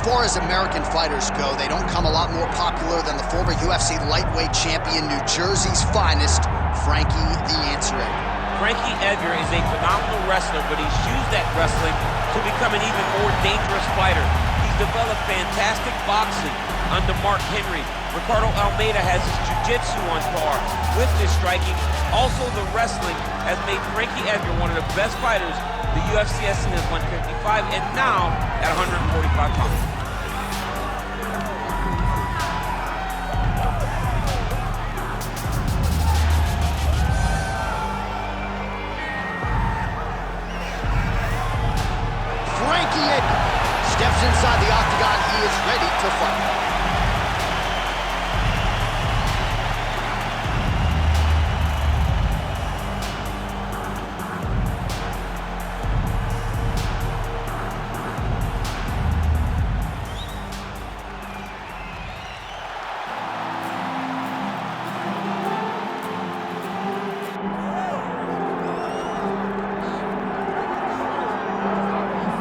far as American fighters go, they don't come a lot more popular than the former UFC lightweight champion, New Jersey's finest, Frankie the Answer Edgar. Frankie Edgar is a phenomenal wrestler, but he's used that wrestling to become an even more dangerous fighter. He's developed fantastic boxing under Mark Henry. Ricardo Almeida has his jiu-jitsu on par with his striking. Also, the wrestling has made Frankie Edgar one of the best fighters the UFC has seen at 155 and now at 145 pounds. Frankie Edgar steps inside the octagon. He is ready to fight.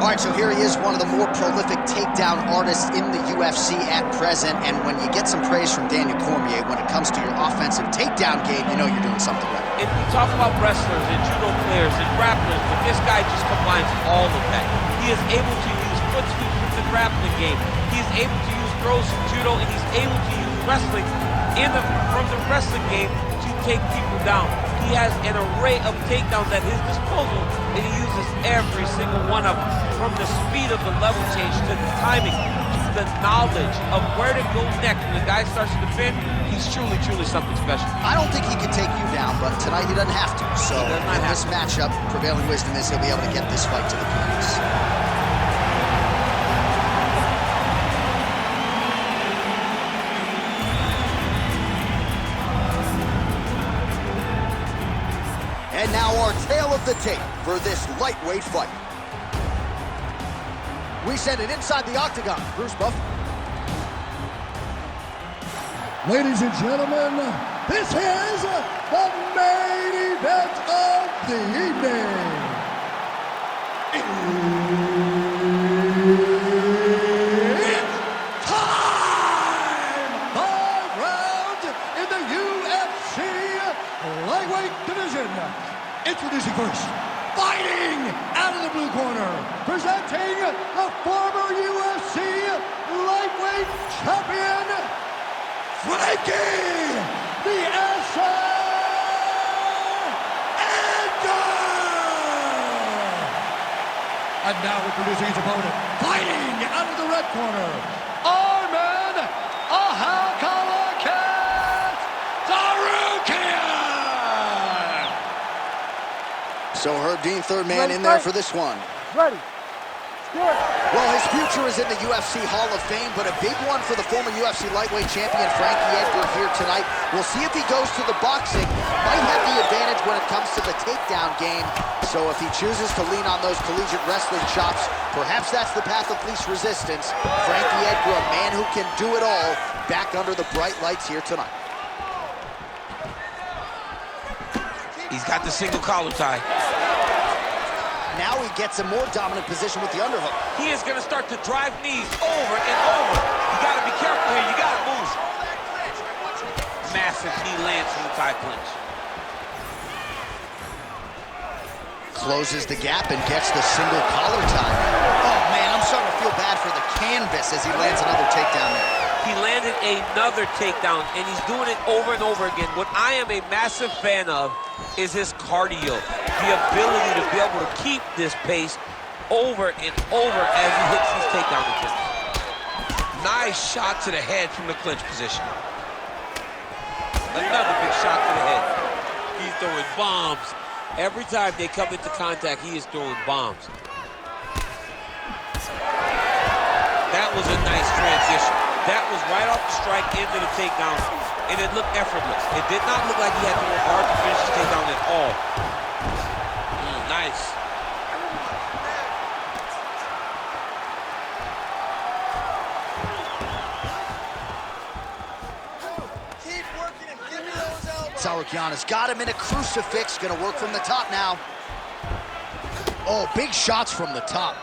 All right, so here he is, one of the more prolific takedown artists in the UFC at present. And when you get some praise from Daniel Cormier, when it comes to your offensive takedown game, you know you're doing something right. And we talk about wrestlers and judo players and grapplers, but this guy just combines all of that. He is able to use foot sweeps from the grappling game. He is able to use throws from judo, and he's able to use wrestling from the wrestling game to take people down. He has an array of takedowns at his disposal, and he uses every single one of them. From the speed of the level change to the timing to the knowledge of where to go next when the guy starts to defend, he's truly, truly something special. I don't think he can take you down, but tonight he doesn't have to. So in this matchup, prevailing wisdom is he'll be able to get this fight to the canvas. And now our tale of the tape for this lightweight fight. We send it inside the octagon. Bruce Buff. Ladies and gentlemen, this is the main event of the evening. It's time! 5 rounds in the UFC lightweight division. Introducing first, fighting out of the blue corner, presenting the former UFC lightweight champion, Frankie the Answer Edgar! And now introducing his opponent, fighting out of the red corner, Arslan Sarukian! So Herb Dean, third man in there for this one. Ready. Well, his future is in the UFC Hall of Fame, but a big one for the former UFC lightweight champion Frankie Edgar here tonight. We'll see if he goes to the boxing. Might have the advantage when it comes to the takedown game. So if he chooses to lean on those collegiate wrestling chops, perhaps that's the path of least resistance. Frankie Edgar, a man who can do it all, back under the bright lights here tonight. He's got the single collar tie. Now he gets a more dominant position with the underhook. He is going to start to drive knees over and over. You got to be careful here. You got to move. Massive knee lands from the tie clinch. Closes the gap and gets the single collar tie. Oh, man, I'm starting to feel bad for the canvas as he lands another takedown there. He landed another takedown, and he's doing it over and over again. What I am a massive fan of is his cardio, the ability to be able to keep this pace over and over as he hits these takedown attempts. Nice shot to the head from the clinch position. Another big shot to the head. He's throwing bombs. Every time they come into contact, he is throwing bombs. That was a nice transition. That was right off the strike into the takedown, and it looked effortless. It did not look like he had to work hard to finish the takedown at all. Nice. Keep working and give me those elbows. Sarukian has got him in a crucifix. Gonna work from the top now. Oh, big shots from the top.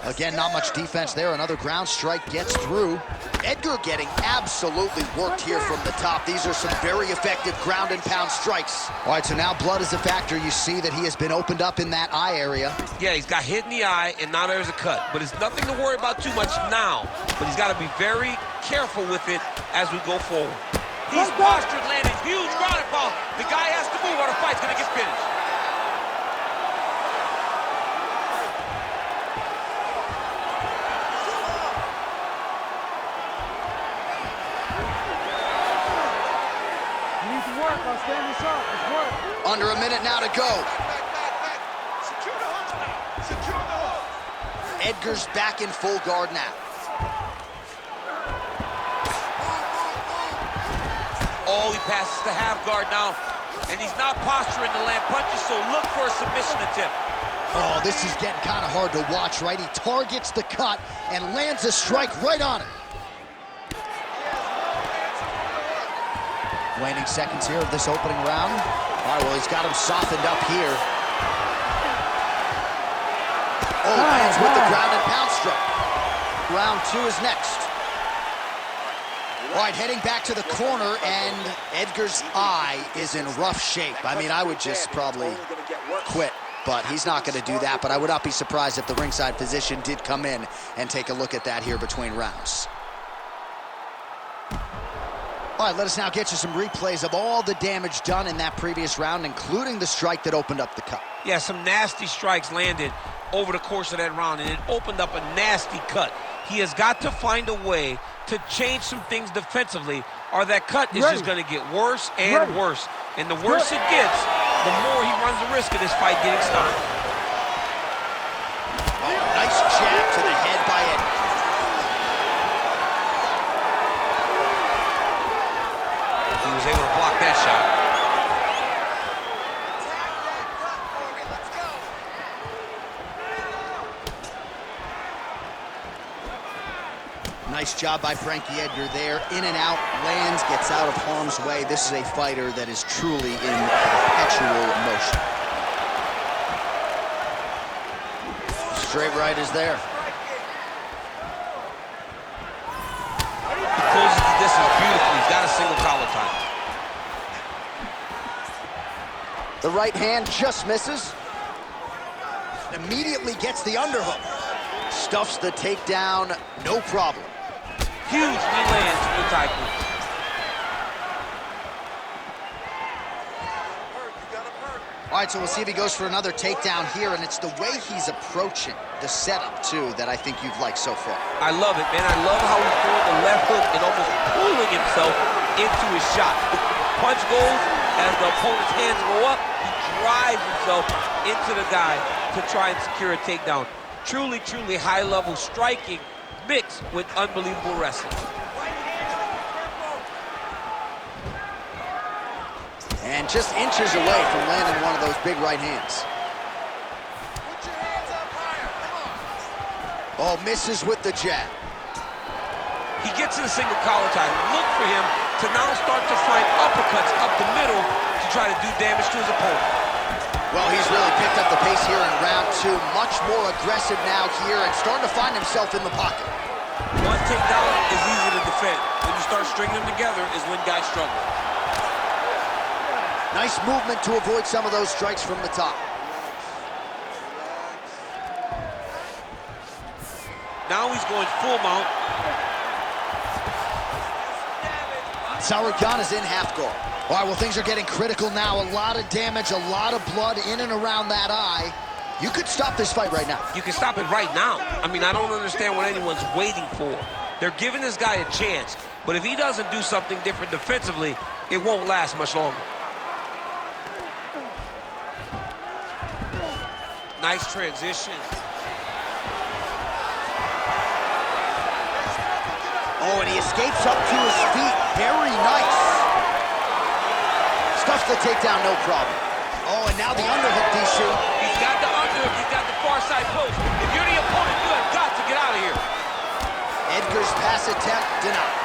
Again, not much defense there. Another ground strike gets through. Edgar getting absolutely worked here from the top. These are some very effective ground and pound strikes. All right, so now blood is a factor. You see that he has been opened up in that eye area. Yeah, he's got hit in the eye, and now there's a cut. But it's nothing to worry about too much now. But he's got to be very careful with it as we go forward. He's postured, landing huge ground and pound. The guy has to move or the fight's going to get finished. Under a minute now to go. Edgar's back in full guard now. Oh, he passes the half guard now, and he's not posturing to land punches, so look for a submission attempt. Oh, this is getting kind of hard to watch, right? He targets the cut and lands a strike right on it. Waning seconds here of this opening round. All right, well, he's got him softened up here. Oh, lands with the ground and pound strike. Round 2 is next. All right, heading back to the corner, and Edgar's eye is in rough shape. I mean, I would just probably quit, but he's not going to do that. But I would not be surprised if the ringside physician did come in and take a look at that here between rounds. All right, let us now get you some replays of all the damage done in that previous round, including the strike that opened up the cut. Yeah, some nasty strikes landed over the course of that round, and it opened up a nasty cut. He has got to find a way to change some things defensively, or that cut is just going to get worse and worse. And the worse it gets, the more he runs the risk of this fight getting stopped. Oh, nice jab to the head by Edgar. He was able to block that shot. Nice job by Frankie Edgar there. In and out, lands, gets out of harm's way. This is a fighter that is truly in perpetual motion. Straight right is there. He closes the distance beautifully. He's got a single collar tie. The right hand just misses. Immediately gets the underhook. Stuffs the takedown, no problem. Huge knee lands from the tycoon. All right, so we'll see if he goes for another takedown here, and it's the way he's approaching the setup, too, that I think you've liked so far. I love it, man. I love how he's throwing the left hook and almost pulling himself into his shot. Punch goes, as the opponent's hands go up, he drives himself into the guy to try and secure a takedown. Truly, truly high-level striking mixed with unbelievable wrestling. And just inches away from landing one of those big right hands. Oh, misses with the jab. He gets in a single collar tie. Look for him to now start to find uppercuts up the middle to try to do damage to his opponent. Well, he's really picked up the pace here in round 2. Much more aggressive now here and starting to find himself in the pocket. One takedown is easy to defend. When you start stringing them together is when guys struggle. Nice movement to avoid some of those strikes from the top. Now he's going full mount. Sarukian is in half guard. All right, well, things are getting critical now. A lot of damage, a lot of blood in and around that eye. You could stop this fight right now. You can stop it right now. I mean, I don't understand what anyone's waiting for. They're giving this guy a chance, but if he doesn't do something different defensively, it won't last much longer. Nice transition. Oh, and he escapes up to his feet. Very nice. Stuffs the takedown, no problem. Oh, and now the underhook, DC. He's got the underhook. He's got the far side post. If you're the opponent, you have got to get out of here. Edgar's pass attempt denied.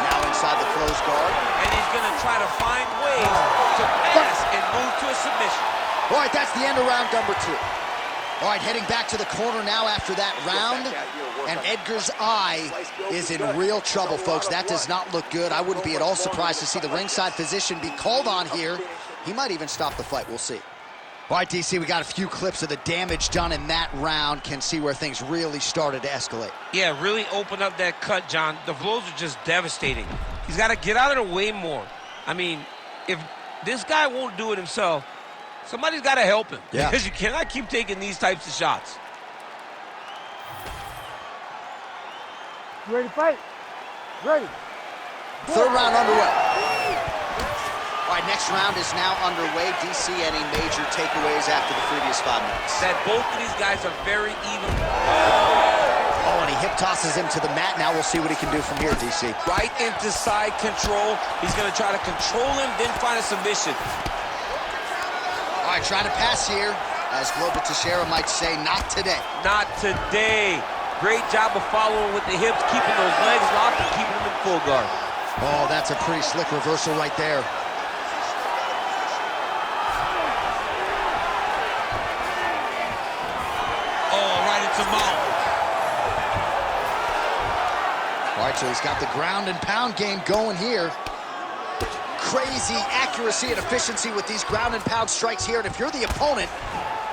Now inside the closed guard. And he's going to try to find ways to pass and move to a submission. All right, that's the end of round number 2. All right, heading back to the corner now after that round, and Edgar's eye is in real trouble, folks. That does not look good. I wouldn't be at all surprised to see the ringside physician be called on here. He might even stop the fight. We'll see. All right, DC, we got a few clips of the damage done in that round. Can see where things really started to escalate. Yeah, really open up that cut, John. The blows are just devastating. He's got to get out of the way more. I mean, if this guy won't do it himself, somebody's got to help him. Yeah. Because you cannot keep taking these types of shots. You ready to fight? Ready. Third round underway. All right, next round is now underway. DC, any major takeaways after the previous 5 minutes? That both of these guys are very even. Oh, and he hip tosses him to the mat. Now we'll see what he can do from here, DC. Right into side control. He's going to try to control him, then find a submission. All right, trying to pass here. As Glover Teixeira might say, not today. Not today. Great job of following with the hips, keeping those legs locked and keeping them in full guard. Oh, that's a pretty slick reversal right there. All right, so he's got the ground and pound game going here. Crazy accuracy and efficiency with these ground and pound strikes here. And if you're the opponent,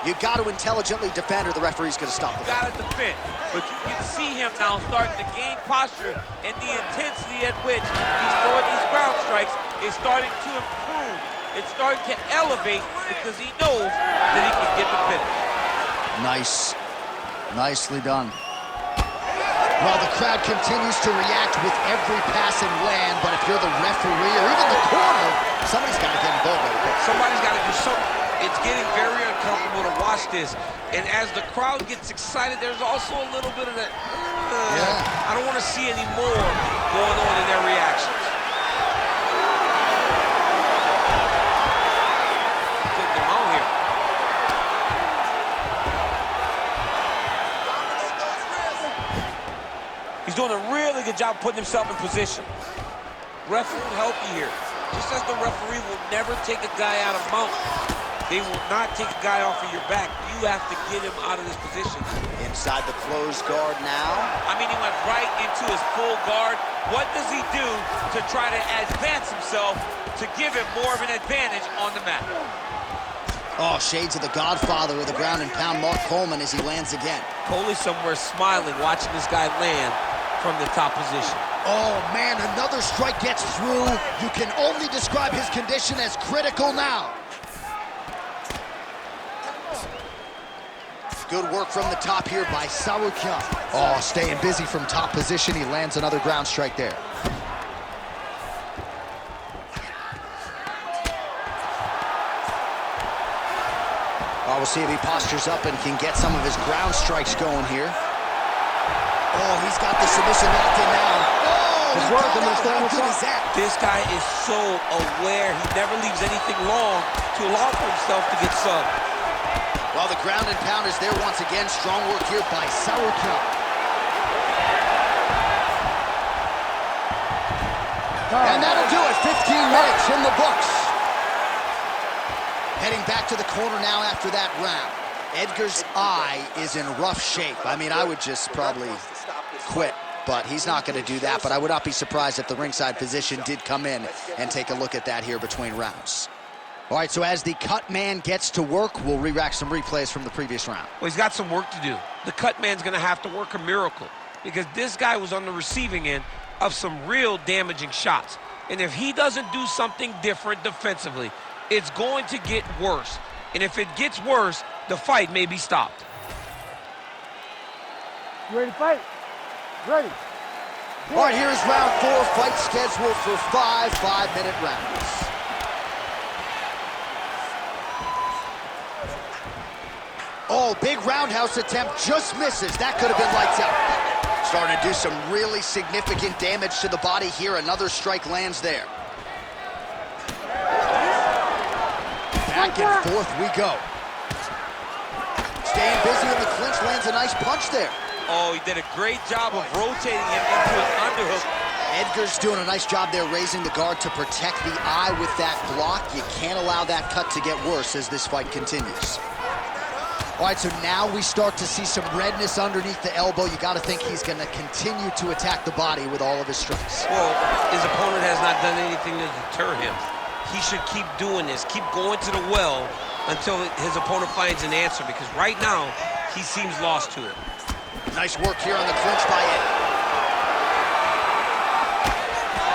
you got to intelligently defend or the referee's going to stop the fight. Got to defend. But you can see him now starting to gain posture, and the intensity at which he's throwing these ground strikes is starting to improve. It's starting to elevate because he knows that he can get the finish. Nice. Nicely done. Well, the crowd continues to react with every pass and land, but if you're the referee or even the corner, somebody's got to get involved. Somebody's got to do something. It's getting very uncomfortable to watch this. And as the crowd gets excited, there's also a little bit of that, I don't want to see any more going on in their reactions. Take them out here. He's doing a really good job putting himself in position. Referee will help you here. Just as the referee will never take a guy out of mount, they will not take a guy off of your back. You have to get him out of this position. Inside the closed guard now. I mean, he went right into his full guard. What does he do to try to advance himself to give him more of an advantage on the mat? Oh, shades of the godfather of the ground and pound, Mark Coleman, as he lands again. Coley's somewhere smiling, watching this guy land from the top position. Oh, man, another strike gets through. You can only describe his condition as critical now. Good work from the top here by Sarukian. Oh, staying busy from top position. He lands another ground strike there. Oh, we'll see if he postures up and can get some of his ground strikes going here. Oh, he's got the submission locked in now. Oh, how good is that? This guy is so aware. He never leaves anything long to allow for himself to get subbed. Well, the ground and pound is there once again. Strong work here by Sarukian. And that'll do it. 15 minutes in the books. Heading back to the corner now after that round. Edgar's eye is in rough shape. I mean, I would just probably quit, but he's not going to do that. But I would not be surprised if the ringside physician did come in and take a look at that here between rounds. All right, so as the cut man gets to work, we'll re-rack some replays from the previous round. Well, he's got some work to do. The cut man's going to have to work a miracle because this guy was on the receiving end of some real damaging shots. And if he doesn't do something different defensively, it's going to get worse. And if it gets worse, the fight may be stopped. You ready to fight? Ready. All right, here is round 4, fight scheduled for 5 5-minute rounds. Oh, big roundhouse attempt, just misses. That could have been lights out. Starting to do some really significant damage to the body here. Another strike lands there. Back and forth we go. Staying busy in the clinch, lands a nice punch there. Oh, he did a great job of rotating him into an underhook. Edgar's doing a nice job there raising the guard to protect the eye with that block. You can't allow that cut to get worse as this fight continues. All right, so now we start to see some redness underneath the elbow. You got to think he's going to continue to attack the body with all of his strikes. Well, his opponent has not done anything to deter him. He should keep doing this, keep going to the well until his opponent finds an answer, because right now, he seems lost to it. Nice work here on the clinch by Ed.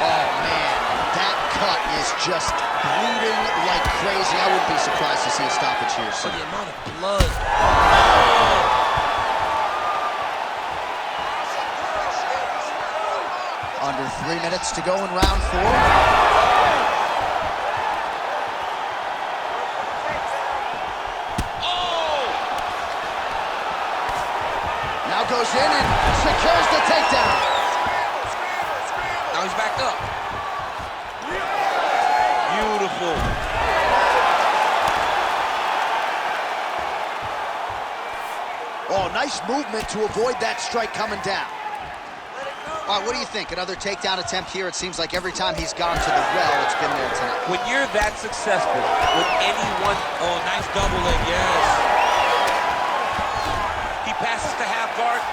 Oh, man, that cut is just bleeding like crazy. I wouldn't be surprised to see a stoppage here soon. For the amount of blood. Under 3 minutes to go in round 4. Oh! Now goes in and secures the takedown. Now he's back up. Beautiful. Oh, nice movement to avoid that strike coming down. All right, what do you think? Another takedown attempt here. It seems like every time he's gone to the well, it's been there tonight. When you're that successful with anyone, oh, nice double leg, yes. He passes to half guard.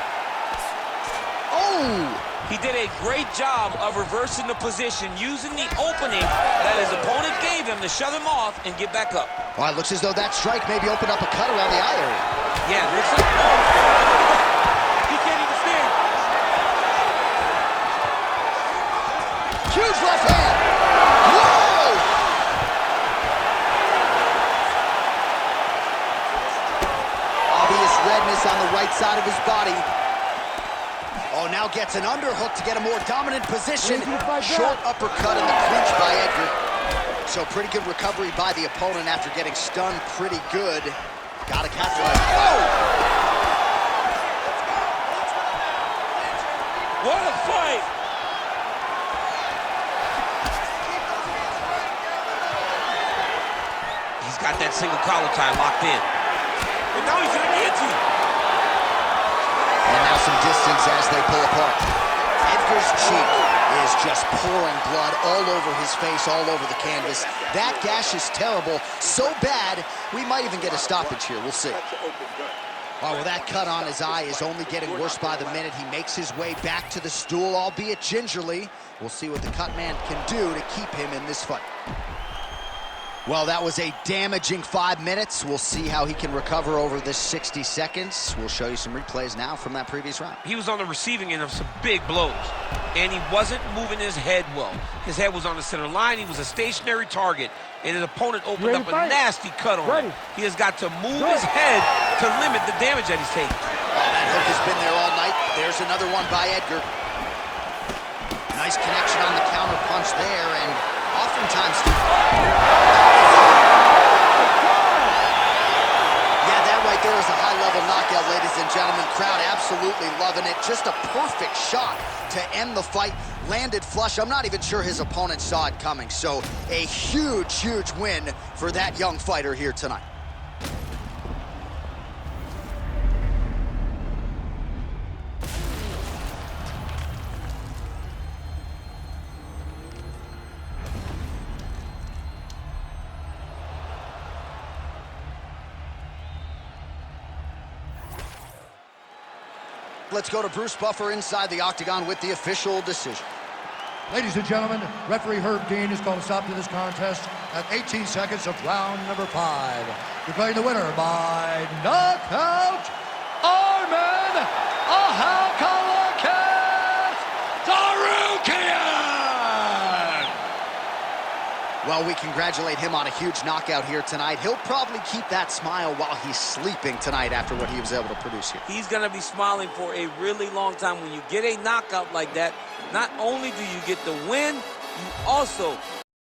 Oh! He did a great job of reversing the position, using the opening that his opponent gave him to shut him off and get back up. All right, looks as though that strike maybe opened up a cut around the eye area. Yeah, looks like... He can't even stand. Huge left hand! Whoa! Obvious redness on the right side of his body. Oh, now gets an underhook to get a more dominant position. Short uppercut in the clinch by Edgar. So pretty good recovery by the opponent after getting stunned pretty good. Gotta capitalize. Oh! What a fight! He's got that single collar tie locked in. And now he's in the guillotine. And now some distance as they pull apart. Edgar's cheek is just pouring blood all over his face, all over the canvas. That gash is terrible, so bad, we might even get a stoppage here. We'll see. Oh, well, that cut on his eye is only getting worse by the minute. He makes his way back to the stool, albeit gingerly. We'll see what the cut man can do to keep him in this fight. Well, that was a damaging 5 minutes. We'll see how he can recover over this 60 seconds. We'll show you some replays now from that previous round. He was on the receiving end of some big blows, and he wasn't moving his head well. His head was on the center line. He was a stationary target, and his opponent opened up a nasty cut on him. He has got to move his head to limit the damage that he's taking. Oh, that hook has been there all night. There's another one by Edgar. Nice connection on the counter punch there, and oftentimes... There is a high-level knockout, ladies and gentlemen. Crowd absolutely loving it. Just a perfect shot to end the fight. Landed flush. I'm not even sure his opponent saw it coming. So a huge, huge win for that young fighter here tonight. Let's go to Bruce Buffer inside the octagon with the official decision. Ladies and gentlemen, referee Herb Dean has called a stop to this contest at 18 seconds of round number 5. Declaring the winner by knockout, Arslan Sarukian! Well, we congratulate him on a huge knockout here tonight. He'll probably keep that smile while he's sleeping tonight after what he was able to produce here. He's going to be smiling for a really long time. When you get a knockout like that, not only do you get the win, you also